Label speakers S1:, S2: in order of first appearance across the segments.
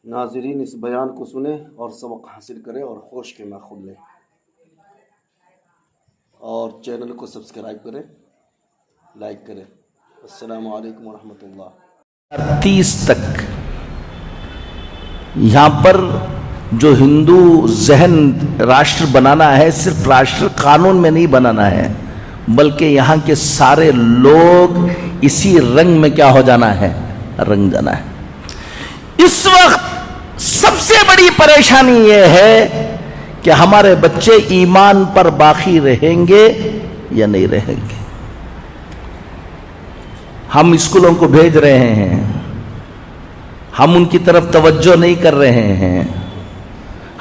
S1: ناظرین اس بیان کو سنیں اور سبق حاصل کریں اور خوش کے ماخذ لیں، اور چینل کو سبسکرائب کریں، لائک کریں۔ السلام علیکم ورحمۃ اللہ۔
S2: 30 تک یہاں پر جو ہندو ذہن راشٹر بنانا ہے، صرف راشٹر قانون میں نہیں بنانا ہے، بلکہ یہاں کے سارے لوگ اسی رنگ میں کیا ہو جانا ہے، رنگ جانا ہے۔ اس وقت سب سے بڑی پریشانی یہ ہے کہ ہمارے بچے ایمان پر باقی رہیں گے یا نہیں رہیں گے۔ ہم اسکولوں کو بھیج رہے ہیں، ہم ان کی طرف توجہ نہیں کر رہے ہیں،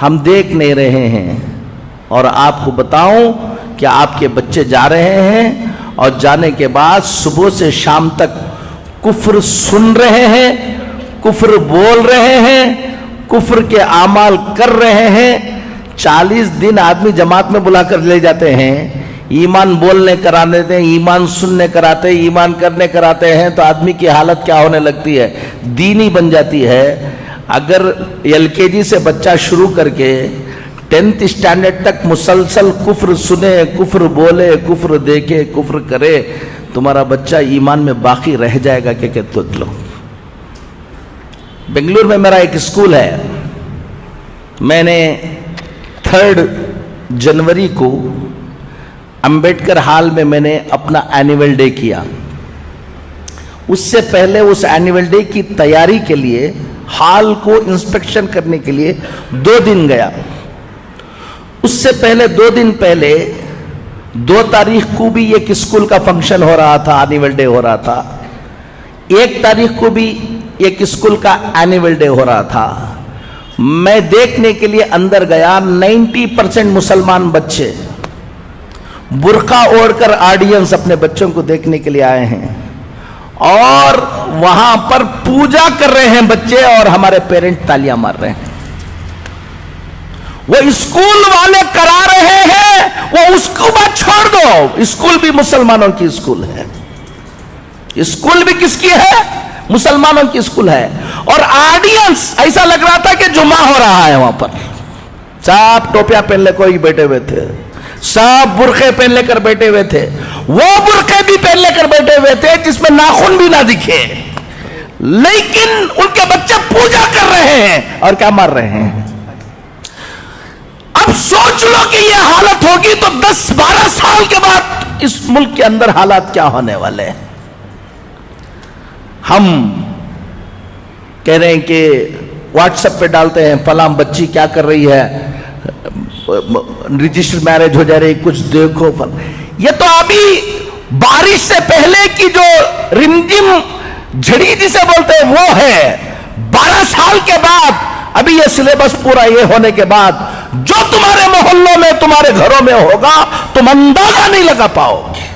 S2: ہم دیکھ نہیں رہے ہیں، اور آپ کو بتاؤں کہ آپ کے بچے جا رہے ہیں اور جانے کے بعد صبح سے شام تک کفر سن رہے ہیں، کفر بول رہے ہیں، کفر کے اعمال کر رہے ہیں۔ 40 دن آدمی جماعت میں بلا کر لے جاتے ہیں، ایمان بولنے کرانے دیتے ہیں، ایمان سننے کراتے ہیں، ایمان کرنے کراتے ہیں، تو آدمی کی حالت کیا ہونے لگتی ہے، دینی بن جاتی ہے۔ اگر LKG سے بچہ شروع کر کے 10th اسٹینڈرڈ تک مسلسل کفر سنے، کفر بولے، کفر دیکھے، کفر کرے، تمہارا بچہ ایمان میں باقی رہ جائے گا کہ لو۔ بنگلور میں میرا ایک اسکول ہے، میں نے 3 جنوری کو امبیڈکر ہال میں نے اپنا اینیول ڈے کیا۔ اس سے پہلے اس اینیول ڈے کی تیاری کے لیے ہال کو انسپیکشن کرنے کے لیے 2 دن گیا۔ اس سے پہلے 2 دن پہلے 2 تاریخ کو بھی ایک اسکول کا فنکشن ہو رہا تھا، اینیول ڈے ہو رہا تھا۔ 1 تاریخ کو بھی ایک اسکول کا اینیول ڈے ہو رہا تھا۔ میں دیکھنے کے لیے اندر گیا، 90% مسلمان بچے برقع اوڑھ کر آڈینس اپنے بچوں کو دیکھنے کے لیے آئے ہیں، اور وہاں پر پوجا کر رہے ہیں بچے، اور ہمارے پیرنٹ تالیاں مار رہے ہیں۔ وہ اسکول والے کرا رہے ہیں، وہ اس کو بات چھوڑ دو، اسکول بھی مسلمانوں کی اسکول ہے، اسکول بھی کس کی ہے، مسلمانوں کی اسکول ہے۔ اور آڈینس ایسا لگ رہا تھا کہ جمعہ ہو رہا ہے وہاں پر، سب ٹوپیاں پہن لے کوئی بیٹھے ہوئے تھے، سب برقعے پہن لے کر بیٹھے ہوئے تھے، وہ برقعے بھی پہن لے کر بیٹھے ہوئے تھے جس میں ناخن بھی نہ دکھے، لیکن ان کے بچے پوجا کر رہے ہیں اور کیا مار رہے ہیں۔ اب سوچ لو کہ یہ حالت ہوگی تو 10-12 سال کے بعد اس ملک کے اندر حالات کیا ہونے والے ہیں۔ ہم کہہ رہے ہیں کہ واٹس ایپ پہ ڈالتے ہیں فلاں بچی کیا کر رہی ہے، رجسٹر میرج ہو جا رہی، کچھ دیکھو۔ یہ تو ابھی بارش سے پہلے کی جو رمجم جھڑی جسے بولتے ہیں وہ ہے۔ 12 سال کے بعد ابھی یہ سلیبس پورا یہ ہونے کے بعد جو تمہارے محلوں میں، تمہارے گھروں میں ہوگا، تم اندازہ نہیں لگا پاؤ گے۔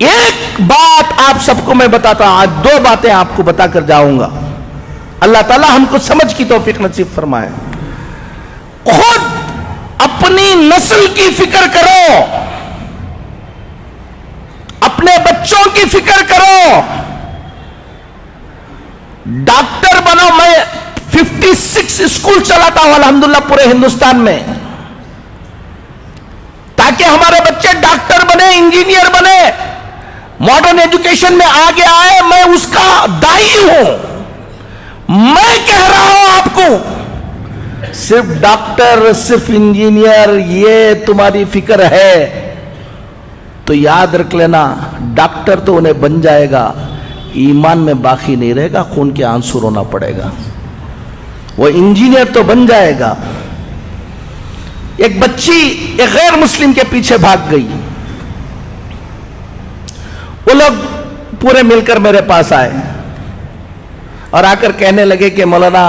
S2: ایک بات آپ سب کو میں بتاتا ہوں، آج 2 باتیں آپ کو بتا کر جاؤں گا۔ اللہ تعالی ہم کو سمجھ کی توفیق نصیب فرمائے۔ خود اپنی نسل کی فکر کرو، اپنے بچوں کی فکر کرو، ڈاکٹر بنو۔ میں 56 اسکول چلاتا ہوں الحمدللہ پورے ہندوستان میں، تاکہ ہمارے بچے ڈاکٹر بنے، انجینئر بنے، ماڈرن ایجوکیشن میں آگے آئے۔ میں اس کا دائی ہوں۔ میں کہہ رہا ہوں آپ کو، صرف ڈاکٹر، صرف انجینئر یہ تمہاری فکر ہے تو یاد رکھ لینا، ڈاکٹر تو انہیں بن جائے گا، ایمان میں باقی نہیں رہے گا، خون کے آنسو رونا پڑے گا۔ وہ انجینئر تو بن جائے گا۔ ایک بچی ایک غیر مسلم کے پیچھے بھاگ گئی، وہ لوگ پورے مل کر میرے پاس آئے اور آ کر کہنے لگے کہ مولانا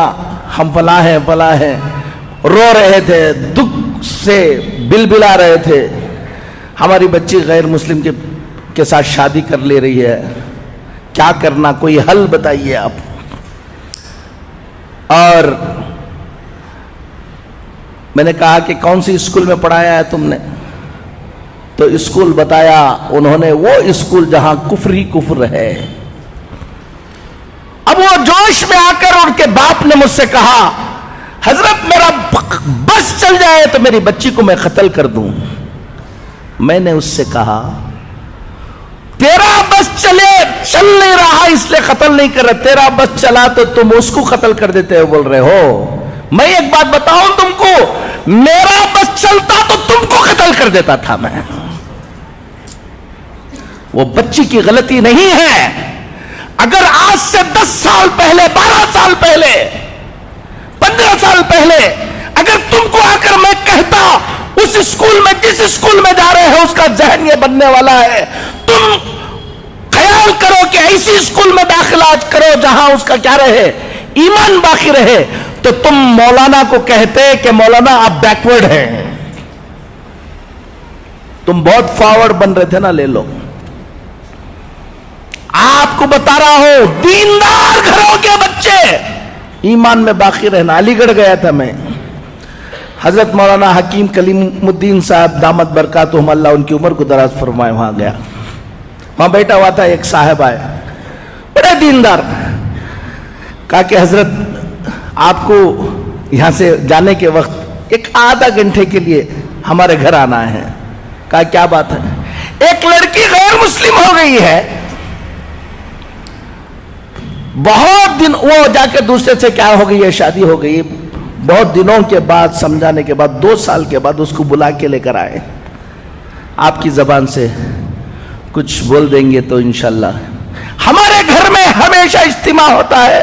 S2: ہم فلاں ہیں فلاں ہیں، رو رہے تھے، دکھ سے بلبلا رہے تھے، ہماری بچی غیر مسلم کے ساتھ شادی کر لے رہی ہے، کیا کرنا، کوئی حل بتائیے آپ۔ اور میں نے کہا کہ کون سی اسکول میں پڑھایا ہے تم نے؟ تو اسکول بتایا انہوں نے، وہ اسکول جہاں کفر ہی کفر ہے۔ اب وہ جو ہوش میں آ کر ان کے باپ نے مجھ سے کہا حضرت میرا بس چل جائے تو میری بچی کو میں قتل کر دوں. میں نے اس سے کہا تیرا بس چل نہیں رہا اس لیے قتل نہیں کر رہا, تیرا بس چلا تو تم اس کو قتل کر دیتے ہو بول رہے ہو. میں ایک بات بتاؤں تم کو, میرا بس چلتا تو تم کو قتل کر دیتا تھا میں. وہ بچی کی غلطی نہیں ہے. اگر آج سے 10 سال پہلے, 12 سال پہلے, 15 سال پہلے اگر تم کو آ کر میں کہتا اس اسکول میں جس اسکول میں جا رہے ہو اس کا ذہن یہ بننے والا ہے, تم خیال کرو کہ ایسی اسکول میں داخلہ کرو جہاں اس کا کیا رہے, ایمان باقی رہے, تو تم مولانا کو کہتے کہ مولانا آپ بیکورڈ ہیں. تم بہت فارورڈ بن رہے تھے نا, لے لو. آپ کو بتا رہا ہوں دیندار گھروں کے بچے ایمان میں باقی رہنا. علی گڑھ گیا تھا میں, حضرت مولانا حکیم کلیم الدین صاحب دامت برکاتہم اللہ ان کی عمر کو دراز فرمائے, وہاں گیا. وہاں بیٹھا ہوا تھا, ایک صاحب آئے بڑے دیندار, کہا کہ حضرت آپ کو یہاں سے جانے کے وقت ایک آدھا گھنٹے کے لیے ہمارے گھر آنا ہے. کہا کیا بات ہے؟ ایک لڑکی غیر مسلم ہو گئی ہے, بہت دن وہ جا کے دوسرے سے کیا ہو گئی ہے, شادی ہو گئی. بہت دنوں کے بعد سمجھانے کے بعد 2 سال کے بعد اس کو بلا کے لے کر آئے. آپ کی زبان سے کچھ بول دیں گے تو انشاءاللہ. ہمارے گھر میں ہمیشہ اجتماع ہوتا ہے,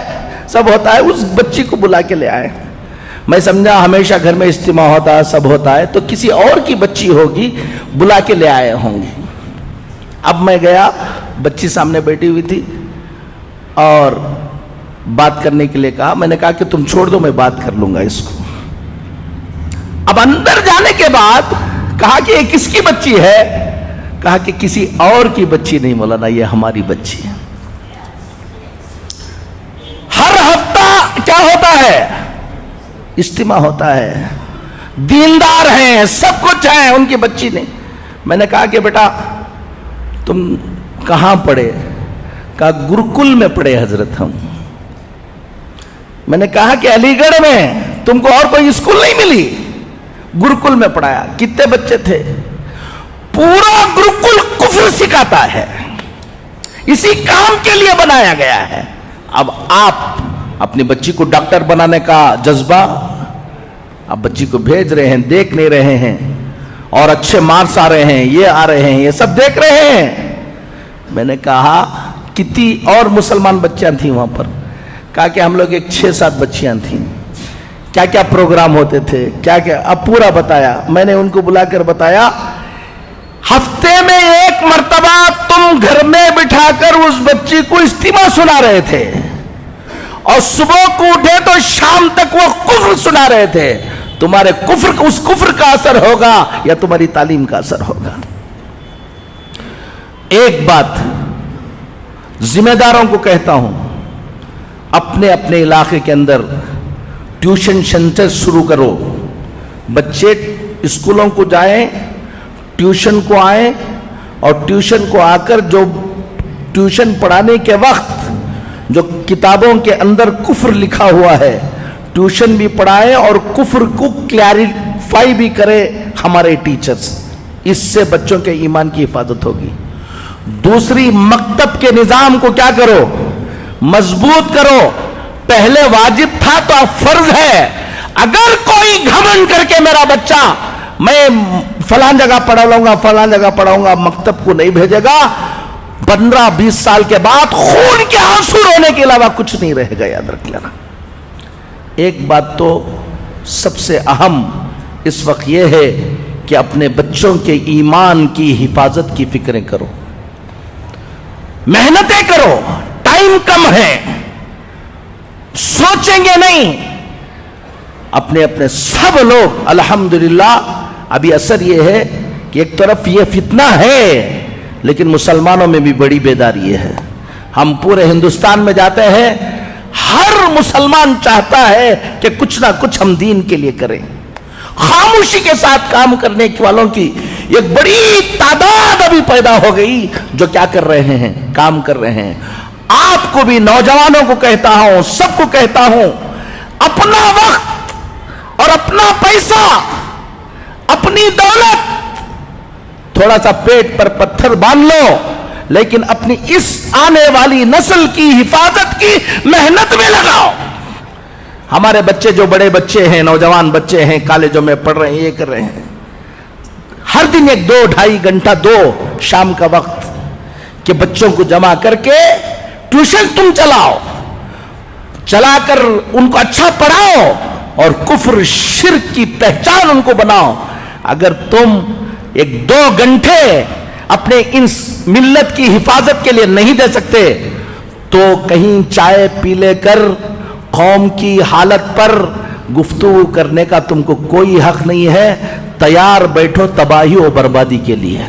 S2: سب ہوتا ہے, اس بچی کو بلا کے لے آئے. میں سمجھا ہمیشہ گھر میں اجتماع ہوتا ہے, سب ہوتا ہے, تو کسی اور کی بچی ہوگی, بلا کے لے آئے ہوں گے. اب میں گیا, بچی سامنے بیٹھی ہوئی تھی اور بات کرنے کے لیے کہا. میں نے کہا کہ تم چھوڑ دو, میں بات کر لوں گا اس کو. اب اندر جانے کے بعد کہا کہ یہ کس کی بچی ہے؟ کہا کہ کسی اور کی بچی نہیں مولانا, یہ ہماری بچی ہے. ہر ہفتہ کیا ہوتا ہے, اجتماع ہوتا ہے, دیندار ہیں, سب کچھ ہیں, ان کی بچی نہیں. میں نے کہا کہ بیٹا تم کہاں پڑھے؟ کہا گرکل میں پڑھے حضرت ہم. میں نے کہا کہ علی گڑھ میں تم کو اور کوئی اسکول نہیں ملی؟ گرکل میں پڑھایا. کتنے بچے تھے؟ پورا گرکل کفر سکھاتا ہے, اسی کام کے لیے بنایا گیا ہے. اب آپ اپنی بچی کو ڈاکٹر بنانے کا جذبہ, آپ بچی کو بھیج رہے ہیں, دیکھ نہیں رہے ہیں, اور اچھے مارکس آ رہے ہیں, یہ آ رہے ہیں, یہ سب دیکھ رہے ہیں. میں نے کہا کتنی اور مسلمان بچیاں تھیں وہاں پر؟ کہا کہ ہم لوگ ایک 6-7 بچیاں تھیں. کیا کیا پروگرام ہوتے تھے, کیا کیا, اب پورا بتایا. میں نے ان کو بلا کر بتایا ہفتے میں 1 مرتبہ تم گھر میں بٹھا کر اس بچی کو اجتماع سنا رہے تھے, اور صبح کو اٹھے تو شام تک وہ کفر سنا رہے تھے. تمہارے کفر, اس کفر کا اثر ہوگا یا تمہاری تعلیم کا اثر ہوگا. ایک بات ذمہ داروں کو کہتا ہوں, اپنے اپنے علاقے کے اندر ٹیوشن سینٹر شروع کرو. بچے اسکولوں کو جائیں, ٹیوشن کو آئیں, اور ٹیوشن کو آ کر جو ٹیوشن پڑھانے کے وقت جو کتابوں کے اندر کفر لکھا ہوا ہے, ٹیوشن بھی پڑھائیں اور کفر کو کلیریفائی بھی کرے ہمارے ٹیچرز. اس سے بچوں کے ایمان کی حفاظت ہوگی. دوسری, مکتب کے نظام کو کیا کرو, مضبوط کرو. پہلے واجب تھا تو اب فرض ہے. اگر کوئی گھمنڈ کر کے میرا بچہ میں فلان جگہ پڑھا لوں گا, فلان جگہ پڑھاؤں گا, مکتب کو نہیں بھیجے گا, 15-20 سال کے بعد خون کے آنسو رونے کے علاوہ کچھ نہیں رہے گا. یاد رکھ لینا. ایک بات تو سب سے اہم اس وقت یہ ہے کہ اپنے بچوں کے ایمان کی حفاظت کی فکریں کرو, محنتیں کرو. ٹائم کم ہے, سوچیں گے نہیں. اپنے اپنے سب لوگ الحمدللہ. ابھی اثر یہ ہے کہ ایک طرف یہ فتنہ ہے, لیکن مسلمانوں میں بھی بڑی بیداری ہے. ہم پورے ہندوستان میں جاتے ہیں, ہر مسلمان چاہتا ہے کہ کچھ نہ کچھ ہم دین کے لیے کریں. خاموشی کے ساتھ کام کرنے والوں کی ایک بڑی تعداد ابھی پیدا ہو گئی جو کیا کر رہے ہیں, کام کر رہے ہیں. آپ کو بھی, نوجوانوں کو کہتا ہوں, سب کو کہتا ہوں, اپنا وقت اور اپنا پیسہ, اپنی دولت, تھوڑا سا پیٹ پر پتھر باندھ لو, لیکن اپنی اس آنے والی نسل کی حفاظت کی محنت میں لگاؤ. ہمارے بچے جو بڑے بچے ہیں, نوجوان بچے ہیں, کالجوں میں پڑھ رہے ہیں, یہ کر رہے ہیں, ہر دن 1-2-2.5 گھنٹہ دو شام کا وقت کہ بچوں کو جمع کر کے ٹیوشن تم چلاؤ, چلا کر ان کو اچھا پڑھاؤ اور کفر شرک کی پہچان ان کو بناؤ. اگر تم 1-2 گھنٹے اپنے ان ملت کی حفاظت کے لیے نہیں دے سکتے تو کہیں چائے پی لے کر قوم کی حالت پر گفتگو کرنے کا تم کو کوئی حق نہیں ہے. تیار بیٹھو تباہی و بربادی کے لیے.